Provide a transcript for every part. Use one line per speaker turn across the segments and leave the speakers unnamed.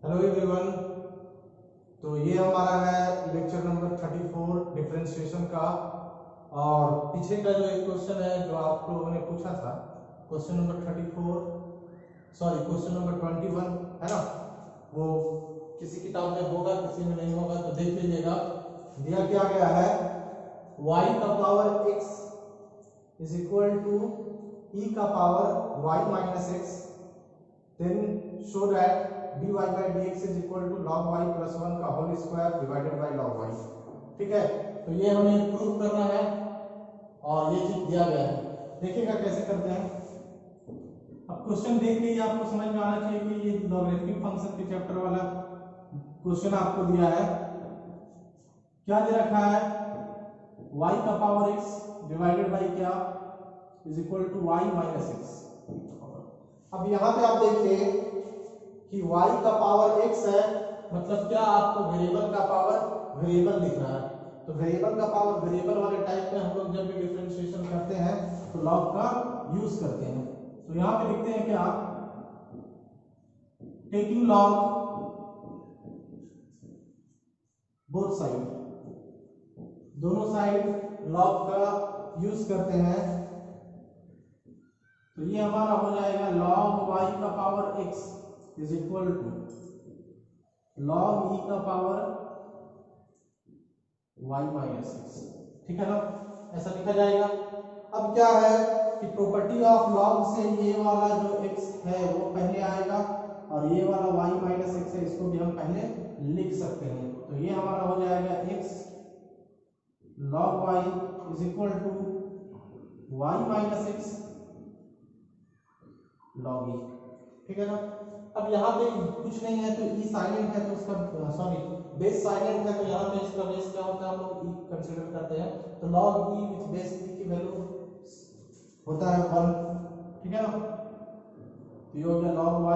Hello everyone. तो ये हमारा है लेक्चर नंबर 34 डिफरेंशिएशन का। और पीछे का जो एक क्वेश्चन है जो आप लोगों ने पूछा था, question number 34 sorry question number 21 है ना, वो किसी किताब में होगा किसी में नहीं होगा तो देख लीजिएगा। दिया क्या गया है, y का power x is equal to e का power y minus x, then show that dy by dx is equal to log y plus 1 का whole square divided by log y। ठीक है, तो ये हमें प्रूव करना है और ये चीज दिया गया है। देखिएगा कैसे करते हैं। अब क्वेश्चन देख के ही आपको समझ में आना चाहिए कि ये लॉगरिथमिक फंक्शन के चैप्टर वाला क्वेश्चन आपको दिया है। क्या दे रखा है, y का पावर x डिवाइडेड बाय क्या is equal to y minus x. अब यहाँ पे आप देखिए कि y का पावर x है, मतलब क्या आपको वेरिएबल का पावर वेरिएबल दिख रहा है। तो वेरिएबल का पावर वेरिएबल वाले टाइप में हम लोग जब भी डिफरेंशिएशन करते हैं तो लॉग का यूज करते हैं। तो यहाँ पे लिखते हैं क्या, टेकिंग लॉग बोथ साइड, दोनों साइड लॉग का यूज करते हैं। तो ये हमारा हो जाएगा log y का power x is equal to log e का पावर y माइनस एक्स। ठीक है ना, ऐसा लिखा जाएगा। अब क्या है कि प्रॉपर्टी ऑफ log से ये वाला जो x है वो पहले आएगा और ये वाला y माइनस एक्स है, इसको भी हम पहले लिख सकते हैं। तो ये हमारा हो जाएगा x log y is equal to y minus x log e। ठीक है ना। अब यहाँ पे कुछ नहीं है तो e साइलेंट है तो उसका सॉरी बेस साइलेंट है तो यहाँ पे इसका बेस क्या होता है, हम लोग e कंसीडर करते हैं। तो log e विच बेस e की वैल्यू होता है 1। ठीक है ना, तो ये हो गया log y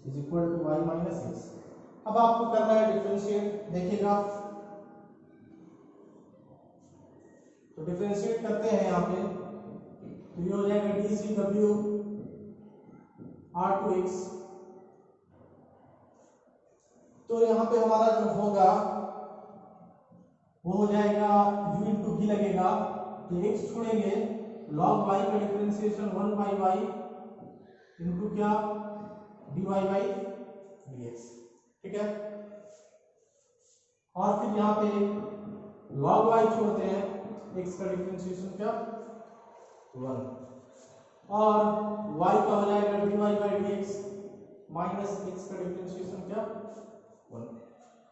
is equal to y minus x. अब आपको करना है डिफरेंशिएट। देखिएगा तो डिफरेंशिएट करते हैं यहाँ पे, तो ये हो जाएगा dcw r2x। तो यहाँ पे हमारा जो होगा वो हो जाएगा u इंटू भी लगेगा तो x छोड़ेंगे, log y का डिफरेंशिएशन 1 बाई y इंटू क्या dy बाई dx। ठीक है, और फिर यहाँ पे log y छोड़ते हैं, x का डिफरेंशिएशन क्या 1 और y का हो जाएगा dy by dx minus x का डिफरेंशिएशन क्या 1।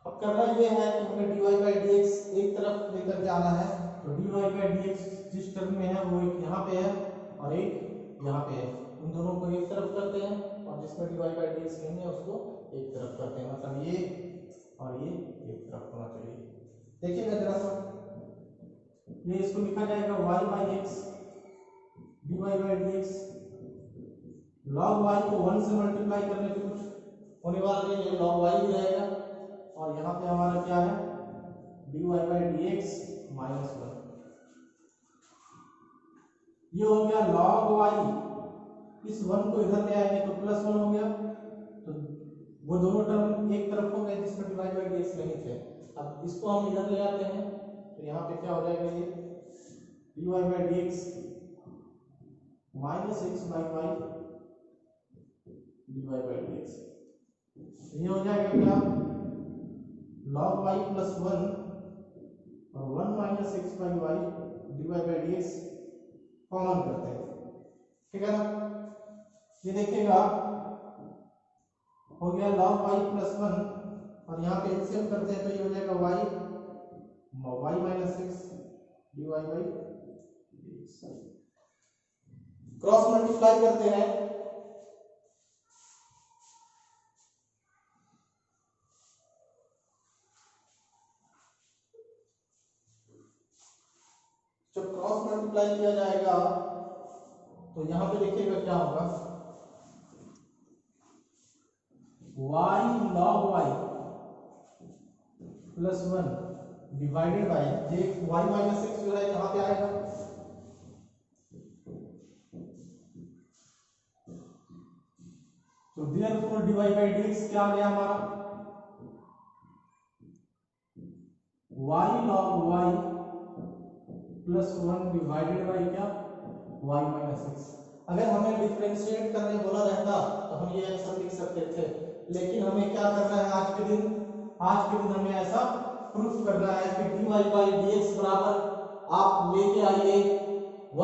अब करना ये है कि हमें dy बाई dx एक तरफ लेकर जाना है। तो dy बाई dx जिस टर्म में है वो एक यहाँ पे है और एक यहाँ पे है, उन दोनों को एक तरफ करते हैं और जिसमें dy बाई dx नहीं है उसको एक तरफ करते हैं, मतलब ये और ये एक तरफ होना चाहिए। देखिएगा जरा सा, ये इसको लिखा जाएगा y by x dy by dx। log y को 1 से मल्टीप्लाई करने पे कुछ होने वाला नहीं है, log y ही रहेगा और यहाँ पे हमारा क्या है dy बाई dx माइनस 1। ये हो गया log y, इस 1 को इधर ले आएंगे तो प्लस 1 हो गया, तो वो दोनों टर्म एक तरफ हो गए जिसमें dy बाई dx नहीं थे। अब इसको हम इधर ले आते हैं तो यहाँ पे क्या हो जाएगा, ये dy by dx minus x by y dy by dx। ये हो जाएगा क्या log y प्लस 1 और 1 minus x by y dy by dx common करते हैं। ठीक है ना, ये देखिएगा हो गया log y प्लस 1 और यहाँ पे एलसीएम करते हैं तो ये हो जाएगा y minus x dy by dx। Cross multiply करते हैं जब क्रॉस मल्टीप्लाई किया जाएगा तो यहां पे देखिएगा क्या होगा, y log y plus 1 divided by y minus x जो है यहाँ पे आएगा। तो देयरफॉर dy by dx क्या आ गया हमारा, y log y plus 1 divided by क्या, y माइनस एक्स। अगर हमें डिफरेंशिएट करने बोला रहता तो हम ये आंसर लिख सकते थे, लेकिन हमें क्या करना है आज के दिन हमें ऐसा प्रूफ करना है कि dy by dx बराबर आप लेके आइए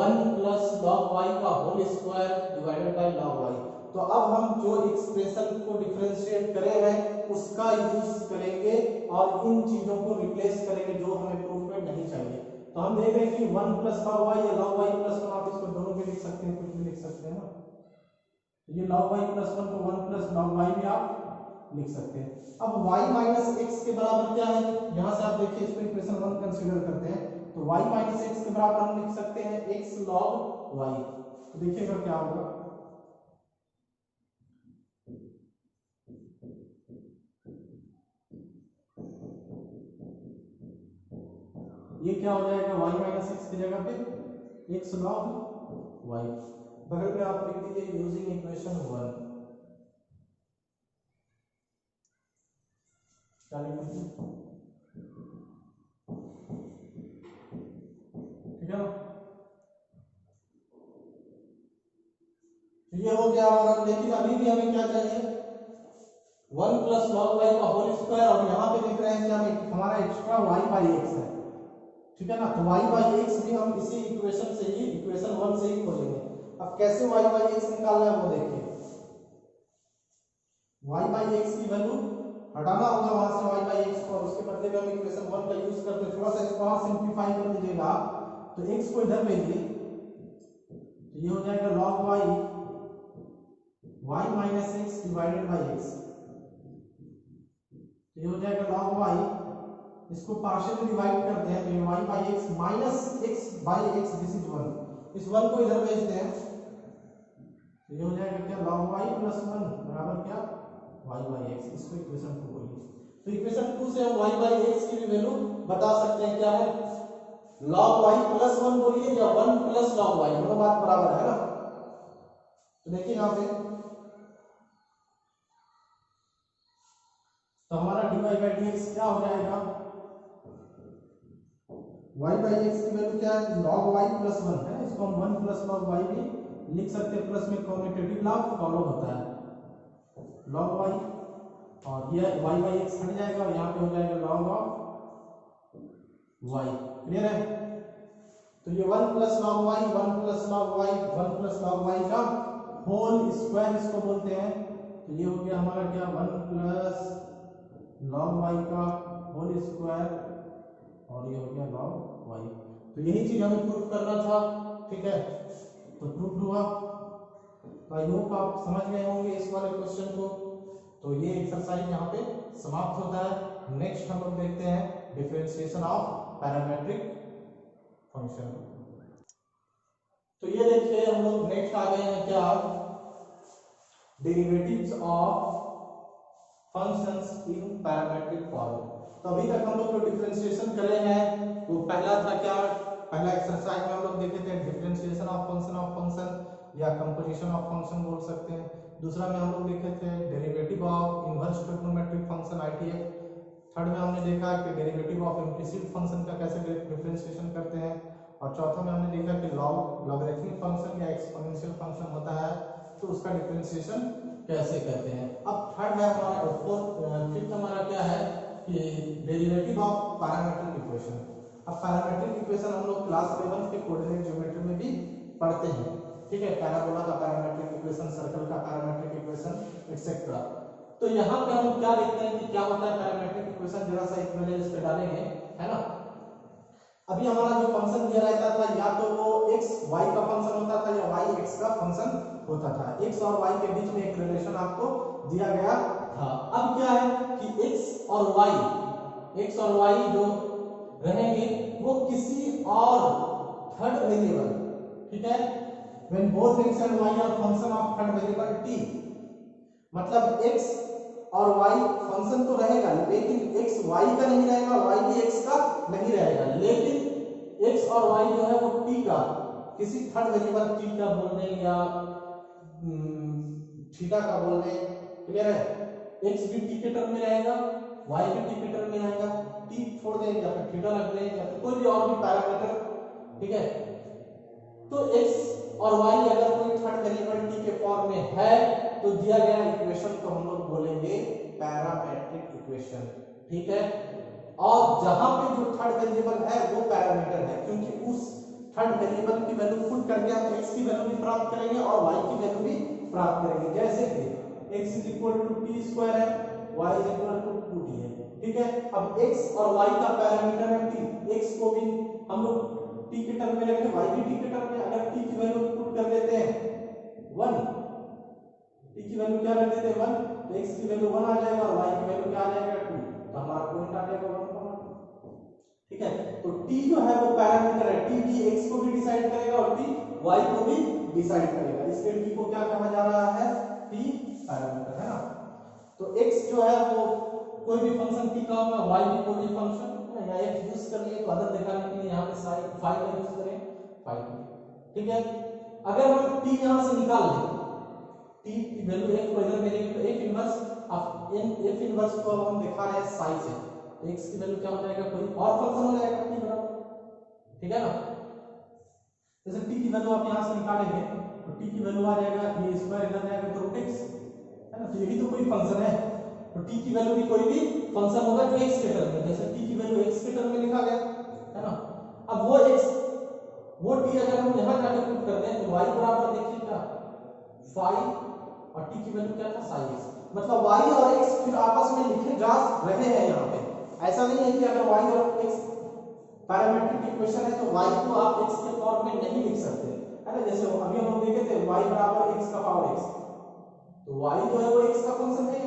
1 प्लस log y का whole square divided by log y। तो अब हम जो एक्सप्रेशन को डिफरेंशिएट करे हैं उसका यूज करेंगे और इन चीजों को रिप्लेस करेंगे जो हमें प्रूफ में नहीं चाहिए। तो हम देख रहे हैं कि 1 प्लस log y या log y प्लस 1, आप इसको दोनों में लिख सकते हैं, कुछ भी लिख सकते हैं ना। ये log y प्लस 1 को 1 प्लस log y भी आप लिख सकते हैं। अब y माइनस x के बराबर क्या है, यहां से आप देखिए इसको इक्वेशन 1 कंसीडर करते हैं तो y माइनस x के बराबर हम लिख सकते हैं x log y। तो देखिएगा क्या होगा, ये क्या हो जाएगा, y माइनस एक्स की जगह पे x log y, बगल में आप लिख दीजिए यूजिंग इक्वेशन 1। क्या लिखेंगे, ठीक है ना। तो ये हो गया हमारा, लेकिन अभी भी हमें क्या चाहिए, 1 प्लस log y का होल स्क्वायर, और यहाँ पे देख रहे हैं कि हम हमारा एक्स्ट्रा y बाई एक्स है, ठीक है ना। तो y बाई एक्स भी हम इसी इक्वेशन से ही, इक्वेशन 1 से ही खोजेंगे। अब कैसे y बाई एक्स निकालना है वो देखिए, y बाई एक्स की वैल्यू हटाना होगा वहां से y बाई एक्स को, और उसके बदले में हम इक्वेशन 1 का यूज करते हैं। थोड़ा सा इसको और सिंपलीफाई कर दीजिएगा तो x को इधर भेजिए, तो ये हो जाएगा log y minus x divided by x, ये हो जाएगा log y, इसको पार्शियली डिवाइड करते हैं तो ये y by x minus x by x, this is 1, इस 1 को इधर भेजते हैं तो ये हो जाएगा क्या, log y प्लस 1 बराबर क्या, y बाई एक्स। इसको इक्वेशन 2 बोलिए। तो इक्वेशन 2 से हम y बाई एक्स की भी वैल्यू बता सकते हैं, क्या है, log y प्लस 1 बोलिए या 1 प्लस log y, दोनों बात बराबर है ना। तो देखिए यहां पे, तो हमारा dy बाई dx क्या हो जाएगा, y बाई एक्स की वैल्यू क्या है, log y प्लस 1 है, इसको हम 1 प्लस log y भी लिख सकते हैं, प्लस में कम्यूटेटिव लॉ फॉलो होता है, log y, और ये y बाई एक्स हट जाएगा और यहाँ पे हो जाएगा log ऑफ y। क्लियर है। तो ये 1 plus log y, 1 plus log y, 1 plus log y का होल स्क्वायर इसको बोलते हैं। तो ये हो गया हमारा क्या, 1 प्लस log y का होल स्क्वायर, और ये हो गया log y। तो यही चीज हमें प्रूफ करना था, ठीक है, तो प्रूफ हुआ। तो आई होप आप समझ गए होंगे इस वाले क्वेश्चन को। तो ये एक्सरसाइज यहाँ पे समाप्त होता है। नेक्स्ट हम लोग देखते हैं डिफरेंशिएशन ऑफ पैरामेट्रिक फंक्शन। तो ये देखिए हम लोग नेक्स्ट आ गए हैं क्या, derivatives of functions in parametric form. तो अभी तक हम लोग जो डिफरेंशिएशन करे हैं वो पहला था क्या, पहला एक्सरसाइज में हम लोग देखे थे डिफरेंशिएशन ऑफ फंक्शन या कंपोजिशन ऑफ फंक्शन बोल सकते हैं। दूसरा में हम लोग देखे थे derivative of inverse trigonometric function ITF. Third में हमने देखा कि डेरिवेटिव ऑफ इम्प्लिसिट फंक्शन का कैसे डिफरेंशिएशन करते हैं। और चौथा में हमने देखा कि लॉगरिथमिक फंक्शन या एक्सपोनेंशियल फंक्शन होता है तो उसका डिफरेंशिएशन कैसे करते हैं। अब थर्ड है हमारा, फिफ्थ हमारा क्या है कि डेरिवेटिव ऑफ पैरामेट्रिक इक्वेशन। अब पैरामेट्रिक इक्वेशन हम लोग क्लास 11 के कोऑर्डिनेट ज्योमेट्री में भी पढ़ते हैं, ठीक है, पैराबोला का पैरामेट्रिक इक्वेशन, सर्कल का पैरामेट्रिक इक्वेशन एक्सेट्रा। तो यहाँ पे हम क्या देखते हैं कि क्या होता है पैरामेट्रिक इक्वेशन, जरा सा एक मैंने इस पे डालेंगे, है ना। अभी हमारा जो फंक्शन दिया रहता था या तो वो x y का फंक्शन होता था या y x का फंक्शन होता था। x और y के बीच में एक रिलेशन आपको दिया गया था। अब क्या है कि x और y जो रहेंगे वो किसी और थर्ड वेरिएबल, ठीक है, when both x and y are function of third variable t, मतलब x और y फंक्शन तो रहेगा लेकिन x y का नहीं रहेगा, y भी x का नहीं रहेगा, लेकिन x और y जो है वो t का किसी थर्ड वेरिएबल t का बोल दें या थीटा का बोल रहे हैं, क्लियर है। एक्स भी टी के टर्म में रहेगा, वाई भी टी के टर्म में रहेगा, टी छोड़ दें या फिर थीटा रख दें या फिर कोई भी और भी पैरामीटर, ठीक है। तो x और y अगर कोई थर्ड वेरिएबल t के फॉर्म में है तो दिया गया इक्वेशन को हम लोग बोलेंगे पैरामेट्रिक इक्वेशन, ठीक है। और जहां पे जो थर्ड वेरिएबल है वो पैरामीटर है, क्योंकि उस थर्ड वेरिएबल की वैल्यू पुट करके हम x की वैल्यू भी प्राप्त करेंगे और y की वैल्यू भी प्राप्त करेंगे। जैसे कि x t² है, y 2t है, ठीक है। अब x और y का पैरामीटर है t, x को भी हम लोग t के टर्म में रखें, y भी t के टर्म में, अगर t की वैल्यू पुट कर देते हैं 1, t की वैल्यू क्या रख देते हैं 1, तो x की वैल्यू 1 आ जाएगा और y की वैल्यू क्या आ जाएगा 2, तो हमारा पॉइंट आ जाएगा 1,2, ठीक है। तो t जो है वो पैरामीटर है, t भी x को भी डिसाइड करेगा और t y को भी डिसाइड करेगा, इसलिए t को क्या कहा जा रहा है, t पैरामीटर है ना। तो x जो है वो कोई भी फंक्शन t का होगा, y भी कोई भी फंक्शन, या x यूज कर लिए तो अदर दिखाने के लिए यहाँ पे साइन फाई का यूज करें, फाई, ठीक है। अगर हम t यहाँ से निकाल लें, t की वैल्यू f को इधर मिलेगी तो f इनवर्स, अब f इनवर्स को हम दिखा रहे हैं साइन से, तो x की वैल्यू क्या हो जाएगा, कोई और फंक्शन हो जाएगा t बराबर, ठीक है ना। जैसे t की वैल्यू आप यहाँ से निकालेंगे तो t की वैल्यू आ जाएगा ये स्क्वायर इधर जाएगा तो रूट x है ना, तो ये भी तो कोई फंक्शन है, तो t की वैल्यू भी कोई भी फंक्शन होगा जो x के टर्म में, जैसे t की वैल्यू x के टर्म में लिखा गया है ना। अब वो x वो t अगर हम यहां जाके पुट कर दें तो y बराबर देखिए क्या फाई और t की वैल्यू क्या था साइन x, मतलब y और x फिर आपस में लिखे जा रहे हैं यहाँ पे। ऐसा नहीं है कि अगर y और x पैरामीट्रिक इक्वेशन है तो y को आप x के फॉर्म में नहीं लिख सकते है ना। जैसे अभी हम लोग देखे थे y बराबर x का पावर x, तो y जो है वो x का फंक्शन है,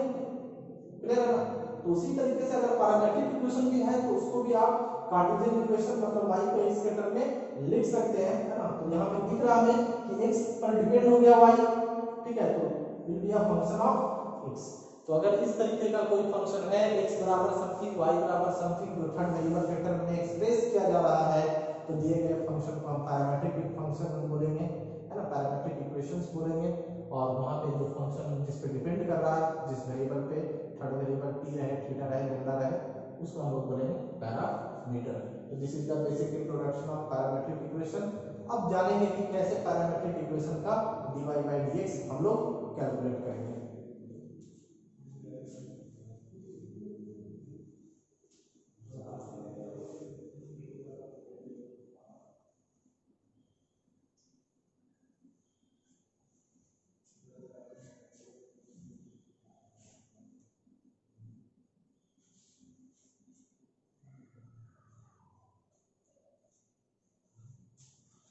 क्लियर है ना। तो उसी तरीके से अगर पैरामेट्रिक इक्वेशन भी है तो उसको भी आप कार्टेशियन इक्वेशन मतलब y को x के टर्म में लिख सकते हैं, है ना। तो यहाँ पे दिख रहा है कि x पर डिपेंड हो गया y, ठीक है, तो will be a function of x। तो अगर इस तरीके का कोई फंक्शन है x बराबर समथिंग y बराबर समथिंग जो थर्ड वेरिएबल के टर्म में एक्सप्रेस किया जा रहा है तो दिए गए फंक्शन को हम पैरामेट्रिक फंक्शन बोलेंगे, है ना, पैरामेट्रिक इक्वेशंस बोलेंगे। और वहां पे जो फंक्शन जिस पे डिपेंड कर रहा है, जिस वेरिएबल पे, थर्ड वेरिएबल t रहे, थीटा रहे, लैम्डा रहे, उसको हम लोग बोलेंगे पैरामीटर। तो this is the basic introduction of parametric equation. अब जानेंगे कि कैसे पैरामेट्रिक इक्वेशन का dy/dx हम लोग कैलकुलेट करेंगे।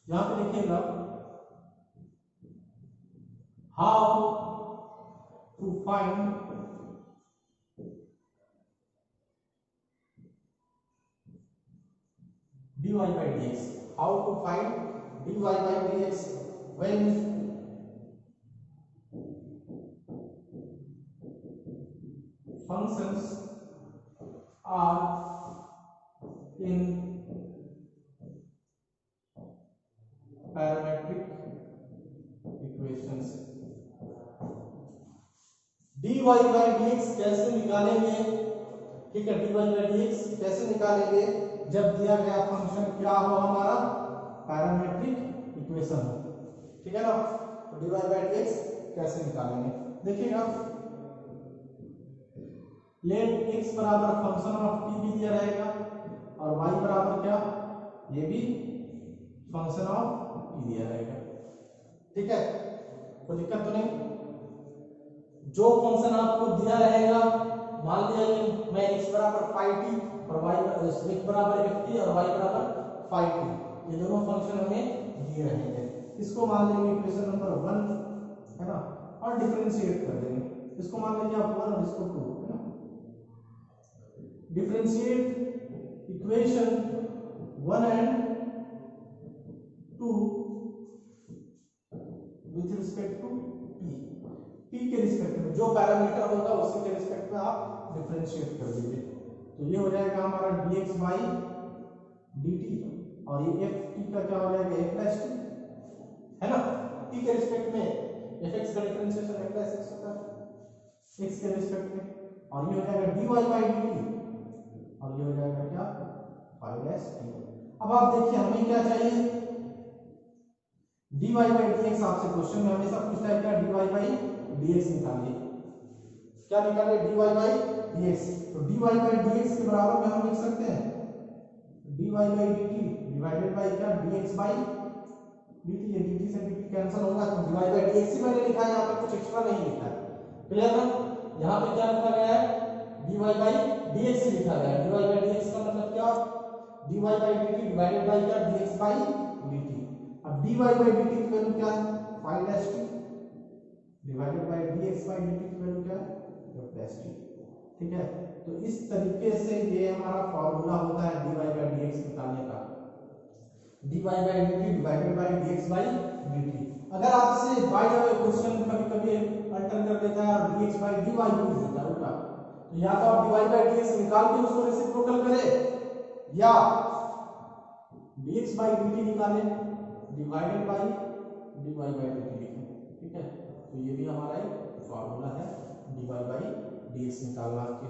यहां पे देखिएगा how to find dy/dx, how to find dy/dx when functions are in parametric equations. dy/dx कैसे निकालेंगे, ठीक है, dy/dx कैसे निकालेंगे जब दिया गया फंक्शन क्या हो, हमारा पैरामेट्रिक इक्वेशन हो, ठीक है ना। तो dy/dx कैसे निकालेंगे, देखिएगा, लेट x बराबर फंक्शन ऑफ t भी दिया रहेगा और y बराबर क्या, ये भी फंक्शन ऑफ t दिया रहेगा, ठीक है, कोई दिक्कत तो नहीं। जो फंक्शन आपको दिया रहेगा, मान लिया कि मैं x बराबर फाई टी और y x बराबर ft और y बराबर फाई टी, ये दोनों फंक्शन हमें दिए रहेंगे, इसको मान लेंगे इक्वेशन नंबर 1, है ना, और डिफरेंशिएट कर देंगे, इसको मान लेंगे आप 1 और इसको 2, है ना। Differentiate equation 1 and 2 with respect to t के रिस्पेक्ट में, जो पैरामीटर होगा उसी के रिस्पेक्ट में आप डिफरेंशिएट कर दीजिए, तो ये हो जाएगा हमारा dx/dt और ये ft का क्या हो जाएगा f+t, है ना, t के रिस्पेक्ट में fx का डिफरेंशिएशन f+x x के रिस्पेक्ट में, और ये हो जाएगा dy बाई dt, और ये हो जाएगा क्या 5t। अब आप देखिए हमें क्या चाहिए, dy बाई dx। आपसे क्वेश्चन में हमेशा पूछता है क्या, dy बाई dx निकालिए, क्या निकालिए, dy बाई dx। तो dy बाई dx के बराबर में हम लिख सकते हैं dy by dt divided by क्या, dx बाई dt। ये dt से dt कैंसिल होगा, तो dy बाई dx ही मैंने लिखा है, यहाँ पे कुछ एक्स्ट्रा नहीं लिखा है। क्लियर है? यहाँ पे क्या लिखा गया है, dy बाई dx ही लिखा गया है। dy बाई dx का मतलब क्या, dy by dt divided by क्या, dx बाई dt। अब dy बाई dt की वैल्यू क्या है, 5t divided by dx by dt की वैल्यू क्या है, +t। ठीक है, तो इस तरीके से ये हमारा फॉर्मूला होता है dy बाई dx निकालने का, dy by dt divided by dx by dt। अगर आपसे बाय द वे क्वेश्चन कभी-कभी अल्टर कर देता है और dx बाई dy पूछ देता है उल्टा, तो या तो आप dy बाई dx निकाल के उसको रेसिप्रोकल करें, या dx बाई dt निकालें divided by dy by dt लिखें। ठीक है, तो ये भी हमारा एक फॉर्मूला है dy बाई dx निकालना के।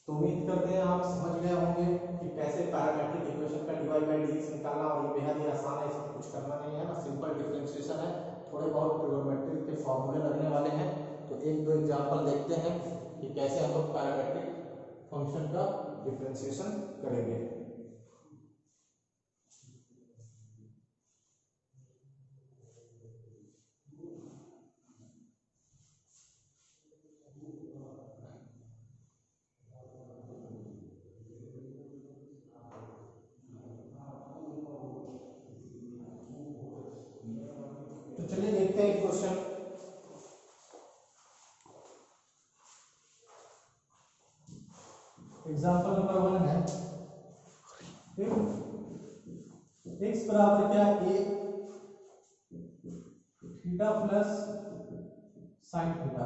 तो उम्मीद करते हैं आप समझ गए होंगे कि कैसे पैरामेट्रिक इक्वेशन का dy बाई dx निकालना, और ये बेहद ही आसान है, इसमें कुछ करना नहीं है ना, सिंपल डिफरेंशिएशन है। थोड़े बहुत ट्रिग्नोमेट्री के फॉर्मूले लगने वाले हैं, तो एक दो एग्जांपल देखते हैं कि कैसे हम लोग पैरामेट्रिक फंक्शन का डिफरेंशिएशन करेंगे। तो चलिए देखते हैं क्वेश्चन। एग्जांपल नंबर 1 है, x बराबर क्या है, a theta plus sine theta,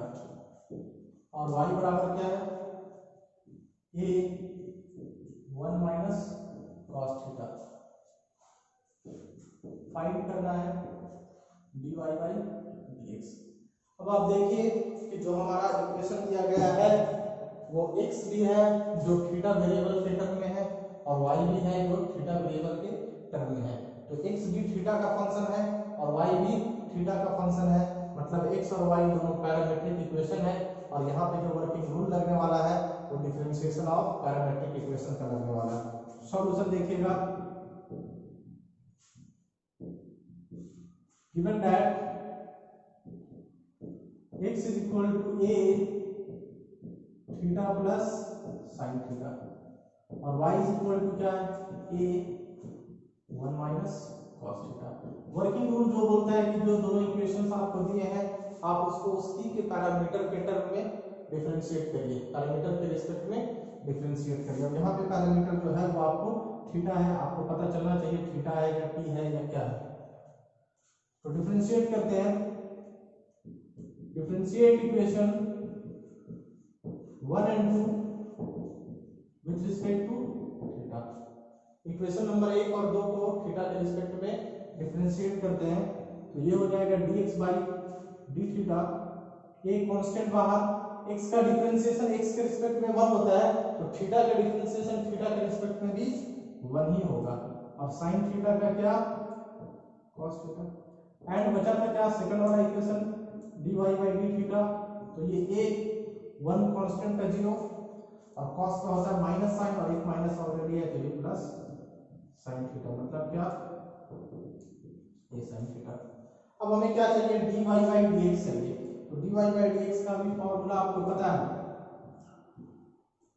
और y बराबर क्या है, a 1 minus cos theta. Find करना है dy बाई dx। अब आप देखिए कि जो हमारा इक्वेशन दिया गया है वो x भी है जो थीटा वेरिएबल के टर्म में है, और y भी है जो थीटा वेरिएबल के टर्म में है। तो x भी थीटा का फंक्शन है और y भी थीटा का फंक्शन है, मतलब x और y दोनों पैरामेट्रिक इक्वेशन है। और यहाँ पे जो वर्किंग रूल लगने वाला है वो डिफरेंशिएशन ऑफ पैरामेट्रिक इक्वेशन का लगने वाला है। सॉल्यूशन देखिएगा, given that x is equal to a theta plus sine theta, और y is equal to क्या है, a 1 minus cos theta. Working rule जो बोलता है कि जो दोनों इक्वेशंस आपको दिए हैं आप उसको उसकी के पैरामीटर के टर्म में डिफरेंशिएट करिए, पैरामीटर के रिस्पेक्ट में डिफरेंशिएट करिए। अब यहाँ पे पैरामीटर जो है वो आपको थीटा है, आपको पता चलना चाहिए थीटा है या t है या क्या है। तो डिफरेंशिएट करते हैं, differentiate equation 1 and 2 with respect to theta. Equation number 1 और 2 को थीटा के रिस्पेक्ट में डिफरेंशिएट करते हैं, तो ये हो जाएगा dx बाई डी थीटा। एक कांस्टेंट बाहर, x का डिफरेंशिएशन x के रिस्पेक्ट में 1 होता है, तो थीटा का डिफरेंशिएशन थीटा के रिस्पेक्ट में भी 1 ही होगा। और साइन थीटा का क्या, cos थीटा। एंड बचा था क्या, सेकंड वाला equation dy by D theta. तो ये एक 1 कांस्टेंट का 0 और cos का होता है माइनस साइन, और एक माइनस ऑलरेडी है तो ये प्लस साइन थीटा, मतलब क्या, ये साइन थीटा। अब हमें क्या चाहिए, dy बाई dx चाहिए। तो dy बाई dx का भी फॉर्मूला आपको पता है,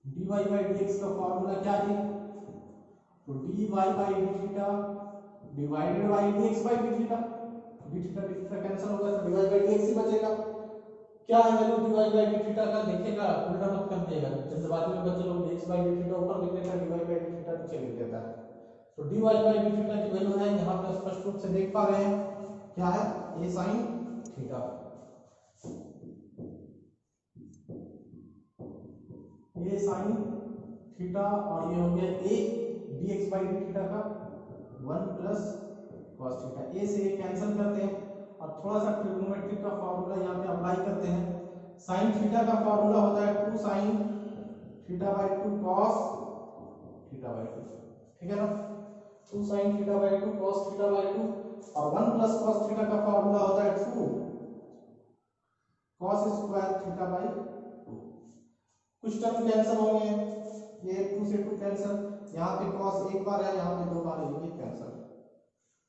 dy बाई dx का फॉर्मूला क्या है, तो dy by D theta divided by dx by D theta. D theta cancel होगा तो dy बाई dx ही बचेगा। क्या है value dy by D theta का, देखिएगा उल्टा मत कर देगा, जल्दबाजी में बच्चे लोग dx बाई डी थीटा ऊपर लिख देता है, dy बाई डी थीटा नीचे लिख देता है। तो dy बाई डी थीटा की वैल्यू है यहाँ पे स्पष्ट रूप से देख पा रहे हैं, क्या है, a sin theta. a sin theta, और ये हो गया a dx by D theta का 1 प्लस cos थीटा। a से a कैंसिल करते हैं और थोड़ा सा ट्रिग्नोमेट्री का फॉर्मूला यहाँ पे अप्लाई करते हैं, साइन थीटा का फॉर्मूला होता है 2 sine theta by 2 cos theta by 2, ठीक है ना। 2 sine theta by 2 cos theta by 2 और 1 प्लस कॉस थीटा का फॉर्मूला होता है 2 कॉस स्क्वायर थीटा बाई 2। कुछ टर्म कैंसिल होंगे, ये 2 से 2 कैंसिल, यहाँ पे कॉस एक बार है, यहाँ पे दो बार है, ये कैंसिल।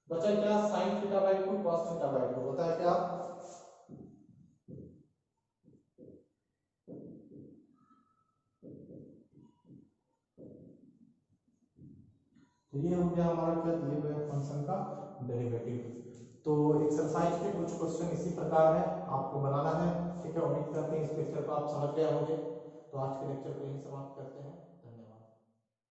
बचा क्या, sine theta by 2 cos theta by 2 होता है क्या, तो ये हो गया हमारा क्या दिए हुए फंक्शन का डेरिवेटिव। तो एक्सरसाइज के कुछ क्वेश्चन इसी प्रकार है, आपको बनाना है, ठीक है। उम्मीद करते हैं इस लेक्चर को आप समझ गए होंगे। तो आज के लेक्चर को यही समाप्त करते हैं।